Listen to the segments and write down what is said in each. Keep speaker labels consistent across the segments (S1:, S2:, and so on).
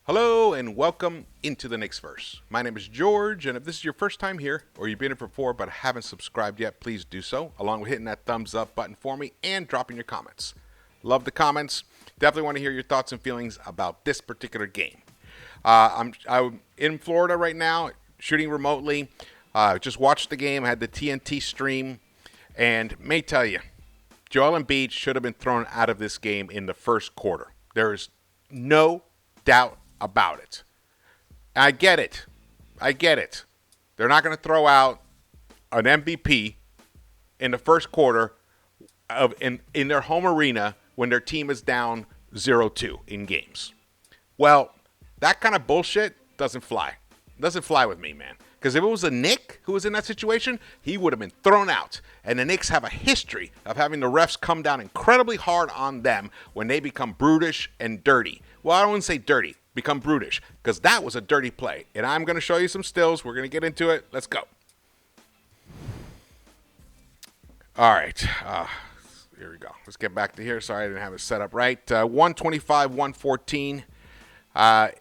S1: Hello and welcome into the Knicks-Verse. My name is George, and if this is your first time here, or you've been here before but haven't subscribed yet, please do so, along with hitting that thumbs up button for me and dropping your comments. Love the comments. Definitely want to hear your thoughts and feelings about this particular game. I'm in Florida right now, shooting remotely. Just watched the game, had the TNT stream, and may tell you, Joel Embiid should have been thrown out of this game in the first quarter. There is no doubt about it. I get it. They're not going to throw out an MVP in the first quarter in their home arena when their team is down 0-2 in games. Well, that kind of bullshit doesn't fly. It doesn't fly with me, man. Because if it was a Knick who was in that situation, he would have been thrown out. And the Knicks have a history of having the refs come down incredibly hard on them when they become brutish and dirty. Well, I don't want to say dirty. Become brutish, because that was a dirty play. And I'm going to show you some stills. We're going to get into it. Let's go. All right. Here we go. Let's get back to here. Sorry, I didn't have it set up right. 125-114.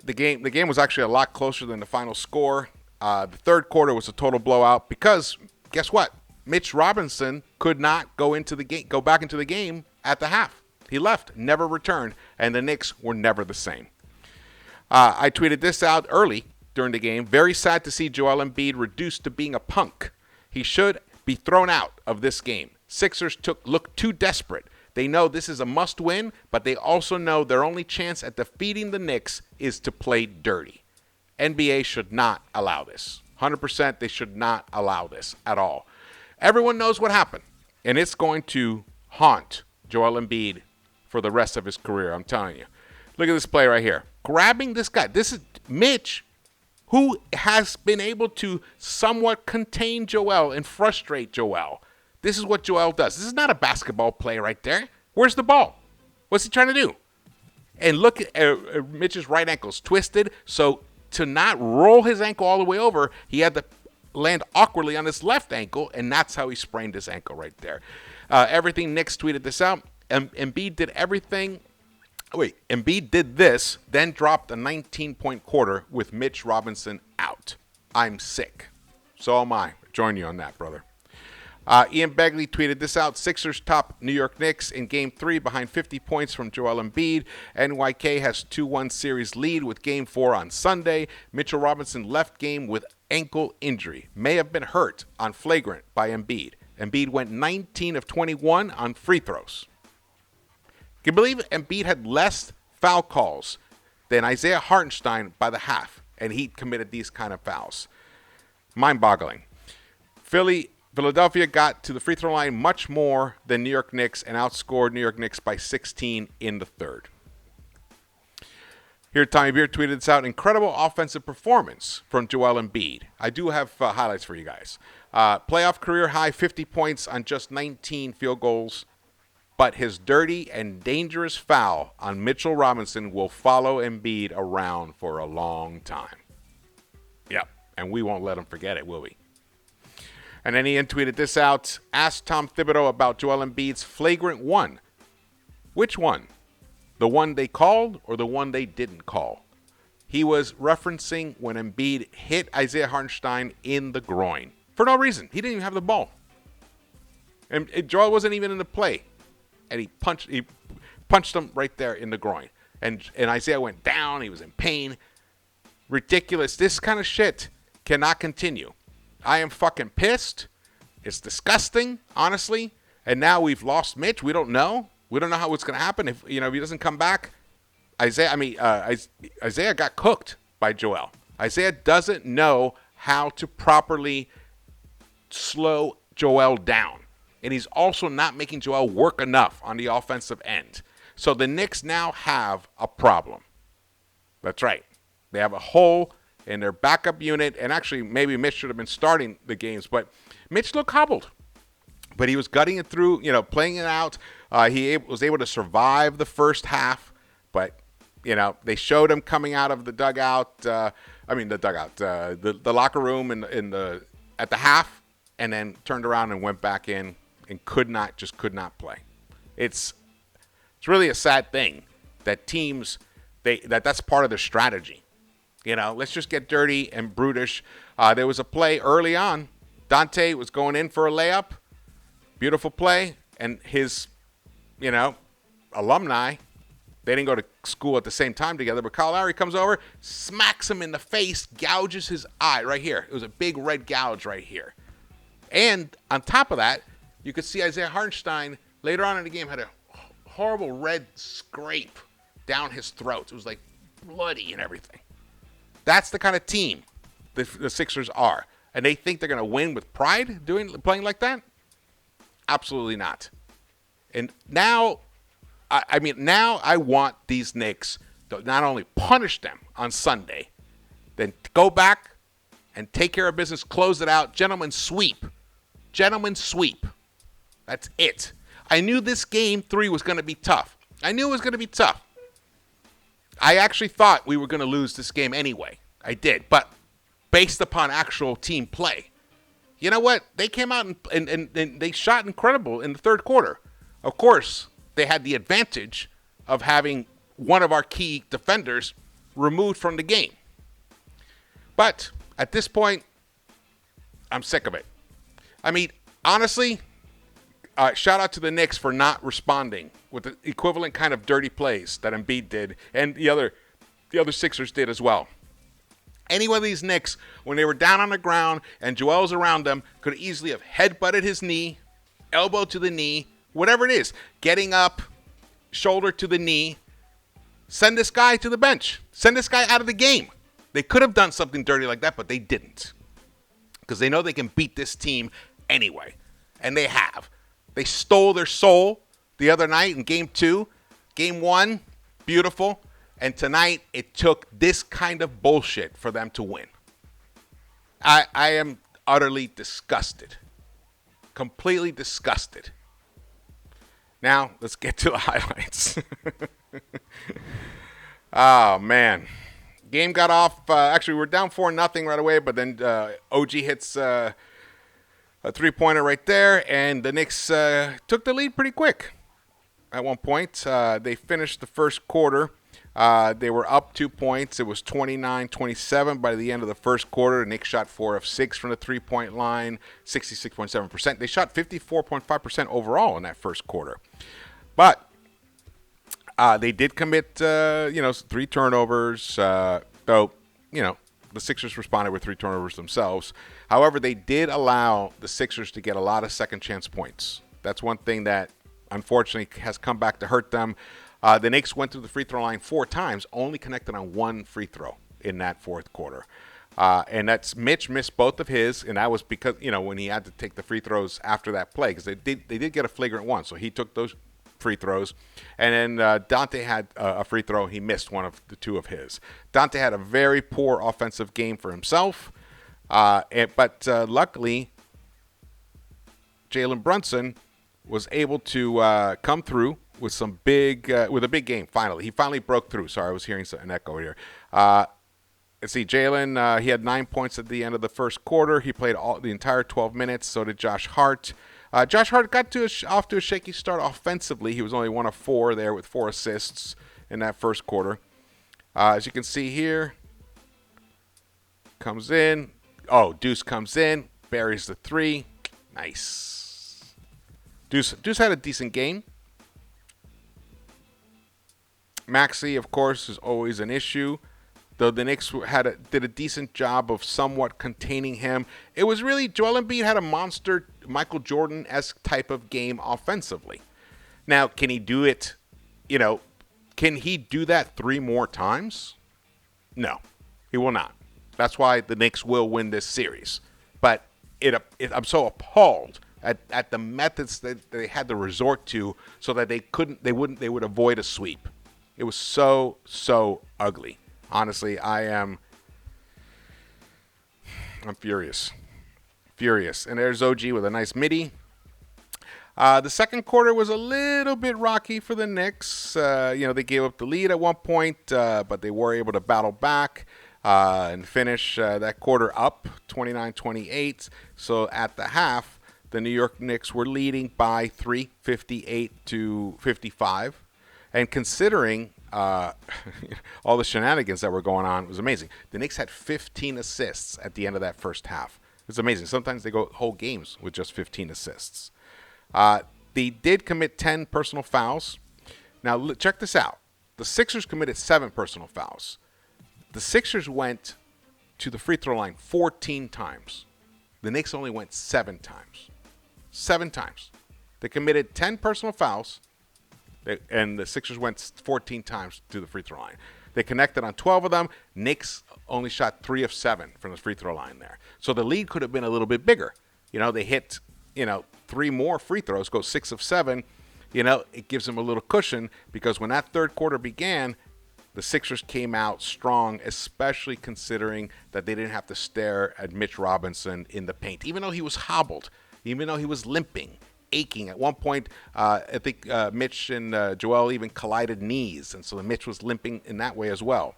S1: The game was actually a lot closer than the final score. The third quarter was a total blowout because, guess what? Mitch Robinson could not go back into the game at the half. He left, never returned, and the Knicks were never the same. I tweeted this out early during the game. Very sad to see Joel Embiid reduced to being a punk. He should be thrown out of this game. Sixers look too desperate. They know this is a must-win, but they also know their only chance at defeating the Knicks is to play dirty. NBA should not allow this. 100% they should not allow this at all. Everyone knows what happened, and it's going to haunt Joel Embiid for the rest of his career, I'm telling you. Look at this play right here. Grabbing this guy. This is Mitch, who has been able to somewhat contain Joel and frustrate Joel. This is what Joel does. This is not a basketball play right there. Where's the ball? What's he trying to do? And look at Mitch's right ankle's twisted. So to not roll his ankle all the way over, he had to land awkwardly on his left ankle, and that's how he sprained his ankle right there. Everything Knicks tweeted this out. Embiid did everything. Embiid did this, then dropped a 19-point quarter with Mitch Robinson out. I'm sick. So am I. Join you on that, brother. Ian Begley tweeted this out. Sixers top New York Knicks in Game 3 behind 50 points from Joel Embiid. NYK has 2-1 series lead with Game 4 on Sunday. Mitchell Robinson left game with ankle injury. May have been hurt on flagrant by Embiid. Embiid went 19 of 21 on free throws. Can you believe Embiid had less foul calls than Isaiah Hartenstein by the half, and he committed these kind of fouls? Mind-boggling. Philadelphia got to the free throw line much more than New York Knicks and outscored New York Knicks by 16 in the third. Here, Tommy Beer tweeted this out. Incredible offensive performance from Joel Embiid. I do have highlights for you guys. Playoff career high 50 points on just 19 field goals. But his dirty and dangerous foul on Mitchell Robinson will follow Embiid around for a long time. Yep, and we won't let him forget it, will we? And then Ian tweeted this out. Asked Tom Thibodeau about Joel Embiid's flagrant one. Which one? The one they called or the one they didn't call? He was referencing when Embiid hit Isaiah Hartenstein in the groin. For no reason. He didn't even have the ball. And Joel wasn't even in the play. And he punched him right there in the groin. And Isaiah went down. He was in pain. Ridiculous. This kind of shit cannot continue. I am fucking pissed. It's disgusting, honestly. And now we've lost Mitch. We don't know. We don't know how it's going to happen. If he doesn't come back, Isaiah got cooked by Joel. Isaiah doesn't know how to properly slow Joel down. And he's also not making Joel work enough on the offensive end. So the Knicks now have a problem. That's right. They have a hole in their backup unit. And actually, maybe Mitch should have been starting the games. But Mitch looked hobbled. But he was gutting it through, playing it out. He was able to survive the first half. But, they showed him coming out of the dugout. The locker room at the half. And then turned around and went back in. And could not play. It's really a sad thing that teams That's part of their strategy. Let's just get dirty and brutish. There was a play early on. Dante was going in for a layup. Beautiful play. And his, alumni, they didn't go to school at the same time together, but Kyle Lowry comes over, smacks him in the face, gouges his eye right here. It was a big red gouge right here. And on top of that, you could see Isaiah Hartenstein later on in the game had a horrible red scrape down his throat. It was like bloody and everything. That's the kind of team the Sixers are. And they think they're going to win with pride playing like that? Absolutely not. And now, now I want these Knicks to not only punish them on Sunday, then go back and take care of business, close it out, gentlemen sweep. Gentlemen sweep. That's it. I knew this game 3 was going to be tough. I knew it was going to be tough. I actually thought we were going to lose this game anyway. I did. But based upon actual team play, you know what? They came out and they shot incredible in the third quarter. Of course, they had the advantage of having one of our key defenders removed from the game. But at this point, I'm sick of it. Honestly, shout out to the Knicks for not responding with the equivalent kind of dirty plays that Embiid did and the other Sixers did as well. Any one of these Knicks, when they were down on the ground and Joel's around them, could easily have headbutted his knee, elbow to the knee, whatever it is, getting up, shoulder to the knee. Send this guy to the bench. Send this guy out of the game. They could have done something dirty like that, but they didn't. Because they know they can beat this team anyway. And they have. They stole their soul the other night in Game 2. Game 1, beautiful. And tonight, it took this kind of bullshit for them to win. I am utterly disgusted. Completely disgusted. Now, let's get to the highlights. Oh, man. Game got off. Actually, we were down 4-0 right away, but then OG hits a three-pointer right there, and the Knicks took the lead pretty quick. At one point, they finished the first quarter. They were up 2 points. It was 29-27 by the end of the first quarter. The Knicks shot 4 of 6 from the three-point line, 66.7%. They shot 54.5% overall in that first quarter. But they did commit, 3 turnovers. Though, the Sixers responded with 3 turnovers themselves. However, they did allow the Sixers to get a lot of second-chance points. That's one thing that, unfortunately, has come back to hurt them. The Knicks went through the free throw line 4 times, only connected on 1 free throw in that fourth quarter. And that's Mitch missed both of his, and that was because, when he had to take the free throws after that play, because they did get a flagrant one, so he took those free throws. And then Dante had a free throw. He missed one of the 2 of his. Dante had a very poor offensive game for himself, but luckily, Jalen Brunson was able to come through with a big game. Finally, he finally broke through. Sorry, I was hearing an echo here. Let's see, Jalen. He had 9 points at the end of the first quarter. He played the entire 12 minutes. So did Josh Hart. Josh Hart got off to a shaky start offensively. He was only 1 of 4 there with 4 assists in that first quarter. As you can see here, comes in. Oh, Deuce comes in, buries the 3. Nice. Deuce had a decent game. Maxey, of course, is always an issue, though the Knicks did a decent job of somewhat containing him. It was really, Joel Embiid had a monster Michael Jordan-esque type of game offensively. Now, can he do it, can he do that 3 more times? No, he will not. That's why the Knicks will win this series. But I'm so appalled at the methods that they had to resort to so that they would avoid a sweep. It was so ugly. Honestly, I'm furious. And there's OG with a nice midi. The second quarter was a little bit rocky for the Knicks. They gave up the lead at one point, but they were able to battle back and finish that quarter up 29-28. So at the half, the New York Knicks were leading by 3, 58-55. And considering all the shenanigans that were going on was amazing. The Knicks had 15 assists at the end of that first half. It's amazing. Sometimes they go whole games with just 15 assists. They did commit 10 personal fouls. Now, check this out. The Sixers committed 7 personal fouls. The Sixers went to the free throw line 14 times. The Knicks only went 7 times. 7 times. They committed 10 personal fouls, and the Sixers went 14 times to the free throw line. They connected on 12 of them. Knicks only shot 3 of 7 from the free throw line there. So the lead could have been a little bit bigger. They hit, 3 more free throws, go 6 of 7. It gives them a little cushion because when that third quarter began, the Sixers came out strong, especially considering that they didn't have to stare at Mitch Robinson in the paint, even though he was hobbled, even though he was limping, aching. At one point, I think Mitch and Joel even collided knees, and so Mitch was limping in that way as well.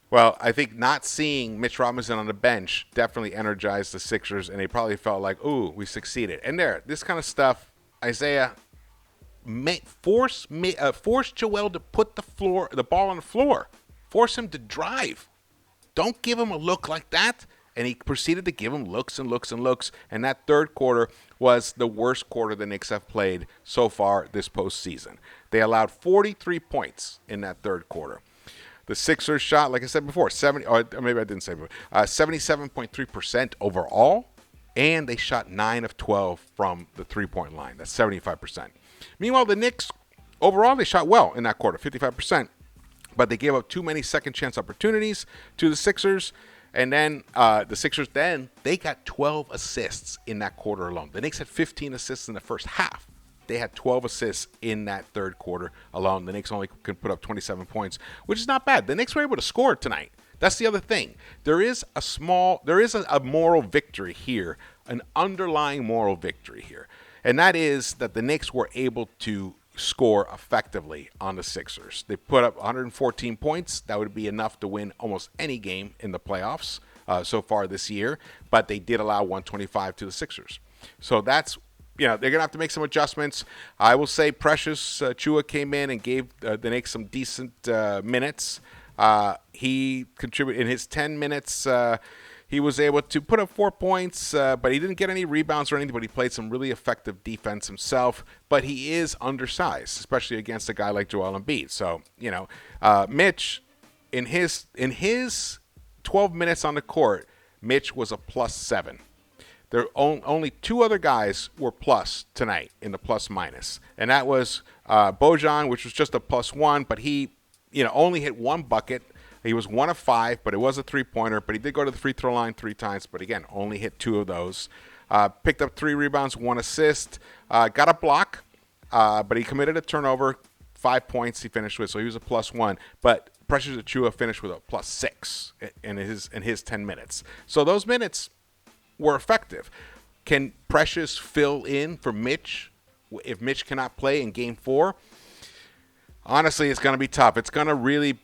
S1: Well, I think not seeing Mitch Robinson on the bench definitely energized the Sixers, and they probably felt like, ooh, we succeeded. And this kind of stuff, Isaiah, force Joel to put the ball on the floor. Force him to drive. Don't give him a look like that. And he proceeded to give him looks and looks and looks. And that third quarter was the worst quarter the Knicks have played so far this postseason. They allowed 43 points in that third quarter. The Sixers shot, like I said before, 77.3% overall. And they shot 9 of 12 from the three-point line. That's 75%. Meanwhile, the Knicks, overall, they shot well in that quarter, 55%. But they gave up too many second-chance opportunities to the Sixers. And then the Sixers, they got 12 assists in that quarter alone. The Knicks had 15 assists in the first half. They had 12 assists in that third quarter alone. The Knicks only could put up 27 points, which is not bad. The Knicks were able to score tonight. That's the other thing. There is a moral victory here, an underlying moral victory here. And that is that the Knicks were able to score effectively on the Sixers. They put up 114 points. That would be enough to win almost any game in the playoffs so far this year. But they did allow 125 to the Sixers. So that's, they're going to have to make some adjustments. I will say Precious Chua came in and gave the Knicks some decent minutes. He contributed in his 10 minutes. He was able to put up 4 points, but he didn't get any rebounds or anything, but he played some really effective defense himself. But he is undersized, especially against a guy like Joel Embiid. So, Mitch, in his 12 minutes on the court, Mitch was a +7. There only 2 other guys were plus tonight in the plus-minus. And that was Bojan, which was just a +1, but he only hit 1 bucket. He was 1 of 5, but it was a three-pointer. But he did go to the free throw line 3 times, but again, only hit 2 of those. Picked up 3 rebounds, 1 assist. Got a block, but he committed a turnover, 5 points he finished with, so he was a +1. But Precious Achiuwa finished with a +6 in his 10 minutes. So those minutes were effective. Can Precious fill in for Mitch if Mitch cannot play in Game 4? Honestly, it's going to be tough. It's going to really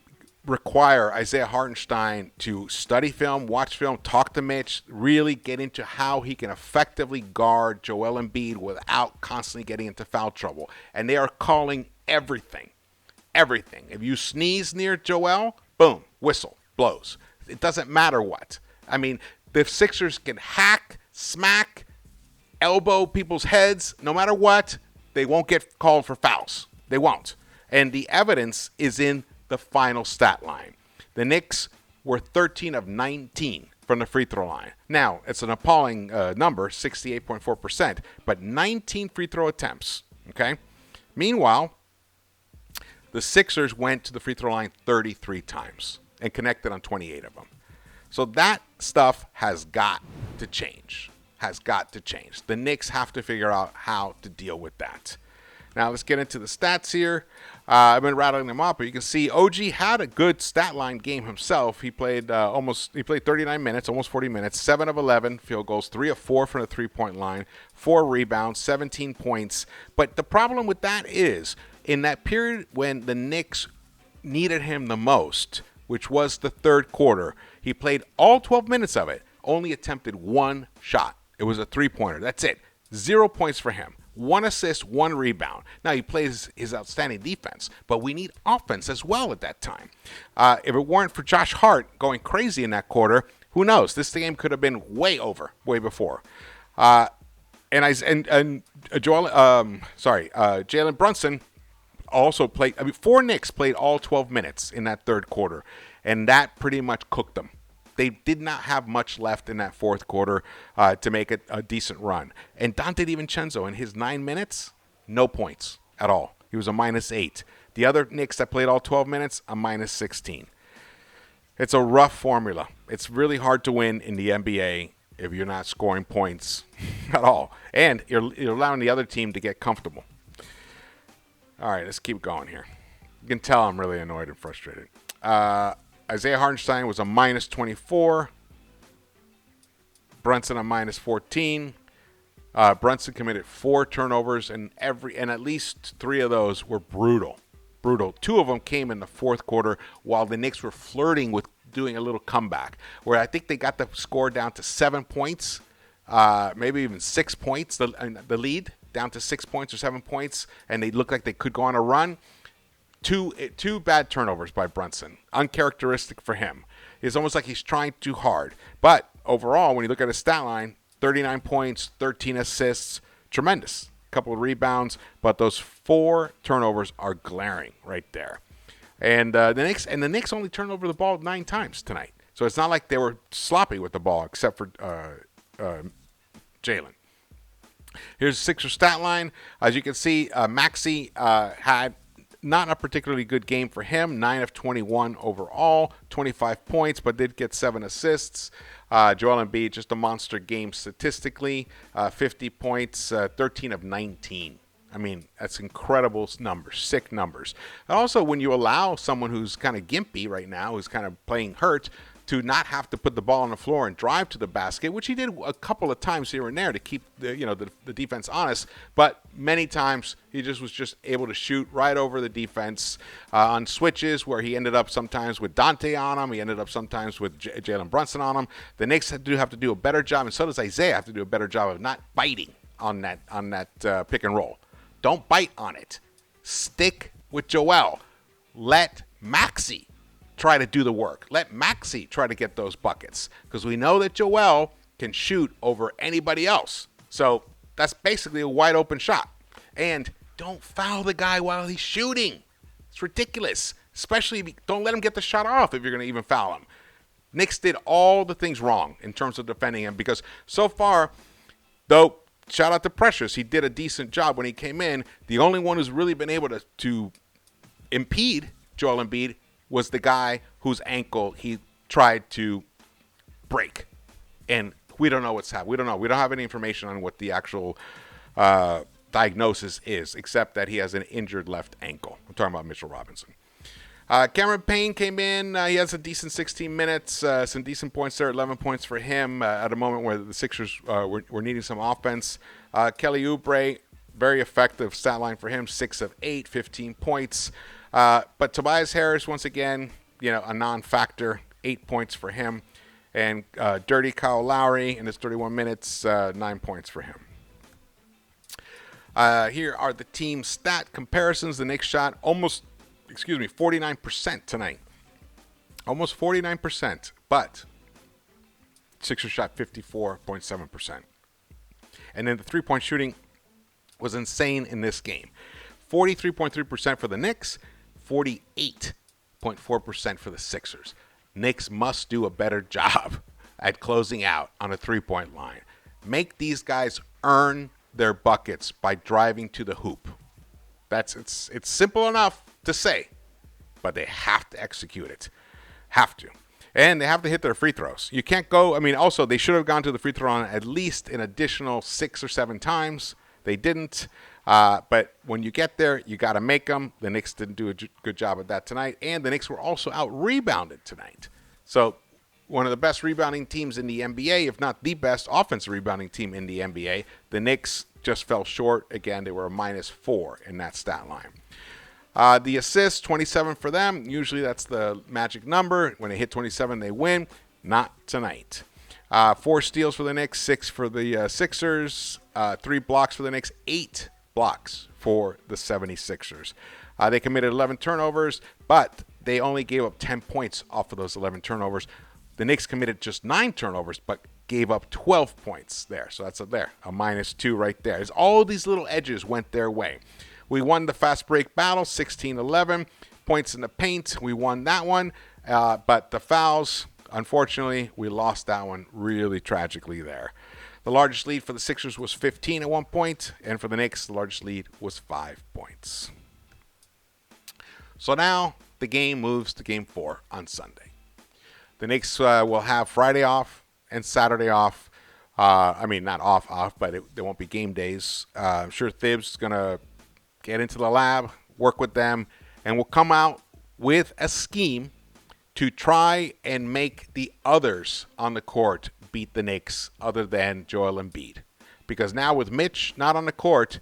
S1: require Isaiah Hartenstein to study film, watch film, talk to Mitch, really get into how he can effectively guard Joel Embiid without constantly getting into foul trouble. And they are calling everything. Everything. If you sneeze near Joel, boom, whistle, blows. It doesn't matter what. I mean, the Sixers can hack, smack, elbow people's heads, no matter what, they won't get called for fouls. They won't. And the evidence is in the final stat line. The Knicks were 13 of 19 from the free throw line. Now, it's an appalling number, 68.4%, but 19 free throw attempts, okay? Meanwhile, the Sixers went to the free throw line 33 times and connected on 28 of them. So that stuff has got to change. The Knicks have to figure out how to deal with that. Now, let's get into the stats here. I've been rattling them off, but you can see OG had a good stat line game himself. He played 39 minutes, almost 40 minutes, 7 of 11 field goals, 3 of 4 from the three-point line, 4 rebounds, 17 points. But the problem with that is, in that period when the Knicks needed him the most, which was the third quarter, he played all 12 minutes of it, only attempted 1 shot. It was a three-pointer. That's it. 0 points for him. 1 assist, 1 rebound. Now, he plays his outstanding defense, but we need offense as well at that time. If it weren't for Josh Hart going crazy in that quarter, who knows? This game could have been way over, way before. Jalen Brunson also played. 4 Knicks played all 12 minutes in that third quarter, and that pretty much cooked them. They did not have much left in that fourth quarter to make it a decent run. And Dante DiVincenzo, in his 9 minutes, no points at all. He was a -8. The other Knicks that played all 12 minutes, a -16. It's a rough formula. It's really hard to win in the NBA if you're not scoring points at all. And you're allowing the other team to get comfortable. All right, let's keep going here. You can tell I'm really annoyed and frustrated. Isaiah Hartenstein was a -24. Brunson a -14. Brunson committed 4 turnovers, and at least 3 of those were brutal. 2 of them came in the fourth quarter while the Knicks were flirting with doing a little comeback, where I think they got the score down to 7 points, maybe even 6 points, the lead down to 6 points or 7 points, and they looked like they could go on a run. Two bad turnovers by Brunson, uncharacteristic for him. It's almost like he's trying too hard. But overall, when you look at his stat line, 39 points, 13 assists, tremendous. Couple of rebounds, but those 4 turnovers are glaring right there. And the Knicks only turned over the ball 9 times tonight. So it's not like they were sloppy with the ball, except for Jalen. Here's the Sixers stat line. As you can see, Maxey had not a particularly good game for him. 9 of 21 overall, 25 points, but did get 7 assists. Joel Embiid, just a monster game statistically. 50 points, 13 of 19. I mean, that's incredible numbers, sick numbers. And also, when you allow someone who's kind of gimpy right now, who's kind of playing hurt, to not have to put the ball on the floor and drive to the basket, which he did a couple of times here and there to keep the defense honest, but many times he was just able to shoot right over the defense on switches, where he ended up sometimes with Dante on him, he ended up sometimes with Jalen Brunson on him. The Knicks have to do a better job, and so does Isaiah have to do a better job of not biting on that pick and roll. Don't bite on it. Stick with Joel. Let Maxey try to do the work. Let Maxey try to get those buckets, because we know that Joel can shoot over anybody else. So that's basically a wide open shot. And don't foul the guy while he's shooting. It's ridiculous. Especially, don't let him get the shot off if you're going to even foul him. Knicks did all the things wrong in terms of defending him, because so far, though, shout out to Precious, he did a decent job when he came in. The only one who's really been able to impede Joel Embiid was the guy whose ankle he tried to break. And we don't know what's happening. We don't know. We don't have any information on what the actual diagnosis is, except that he has an injured left ankle. I'm talking about Mitchell Robinson. Cameron Payne came in. He has a decent 16 minutes, some decent points there, 11 points for him at a moment where the Sixers were needing some offense. Kelly Oubre, very effective stat line for him, 6 of 8, 15 points. But Tobias Harris, once again, a non-factor, 8 points for him. And Dirty Kyle Lowry in his 31 minutes, 9 points for him. Here are the team stat comparisons. The Knicks shot 49% tonight. Almost 49%. But Sixers shot 54.7%. And then the three-point shooting was insane in this game. 43.3% for the Knicks, 48.4% for the Sixers. Knicks must do a better job at closing out on a three-point line. Make these guys earn their buckets by driving to the hoop. It's simple enough to say, but they have to execute it. Have to. And they have to hit their free throws. You can't go, also they should have gone to the free throw line at least an additional 6 or 7 times. They didn't. But when you get there, you got to make them. The Knicks didn't do a good job at that tonight. And the Knicks were also out-rebounded tonight. So one of the best rebounding teams in the NBA, if not the best offensive rebounding team in the NBA. The Knicks just fell short. Again, they were a -4 in that stat line. The assists, 27 for them. Usually that's the magic number. When they hit 27, they win. Not tonight. 4 steals for the Knicks, 6 for the Sixers. 3 blocks for the Knicks, 8 blocks for the 76ers. They committed 11 turnovers, but they only gave up 10 points off of those 11 turnovers. The Knicks committed just 9 turnovers, but gave up 12 points there. So that's a -2 right there. As all these little edges went their way. We won the fast break battle, 16-11. Points in the paint, we won that one. But the fouls, unfortunately, we lost that one really tragically there. The largest lead for the Sixers was 15 at one point, and for the Knicks, the largest lead was 5 points. So now the game moves to Game 4 on Sunday. The Knicks will have Friday off and Saturday off. Not off, but there won't be game days. I'm sure Thibs is going to get into the lab, work with them, and we'll come out with a scheme to try and make the others on the court beat the Knicks other than Joel Embiid. Because now with Mitch not on the court,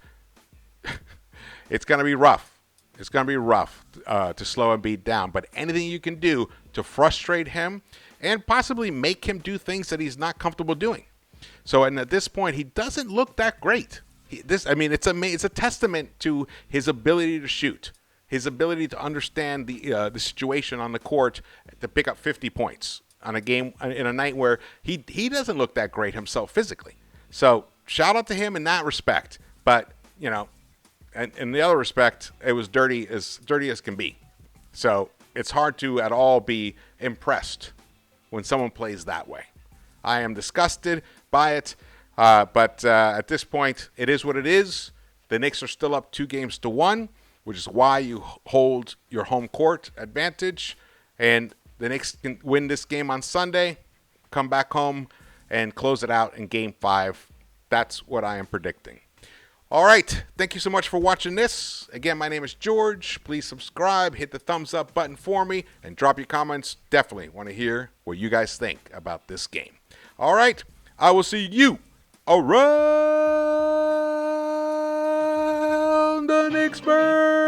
S1: it's going to be rough. It's going to be rough to slow Embiid down. But anything you can do to frustrate him and possibly make him do things that he's not comfortable doing. So, and at this point, he doesn't look that great. It's a testament to his ability to shoot, his ability to understand the situation on the court to pick up 50 points on a game in a night where he doesn't look that great himself physically. So, shout out to him in that respect. But, and in the other respect, it was dirty as can be. So it's hard to at all be impressed when someone plays that way. I am disgusted by it, but at this point, it is what it is. The Knicks are still up 2-1, which is why you hold your home court advantage. And the Knicks can win this game on Sunday, come back home, and close it out in Game 5. That's what I am predicting. All right. Thank you so much for watching this. Again, my name is George. Please subscribe, hit the thumbs up button for me, and drop your comments. Definitely want to hear what you guys think about this game. All right. I will see you around the Knicks-Verse.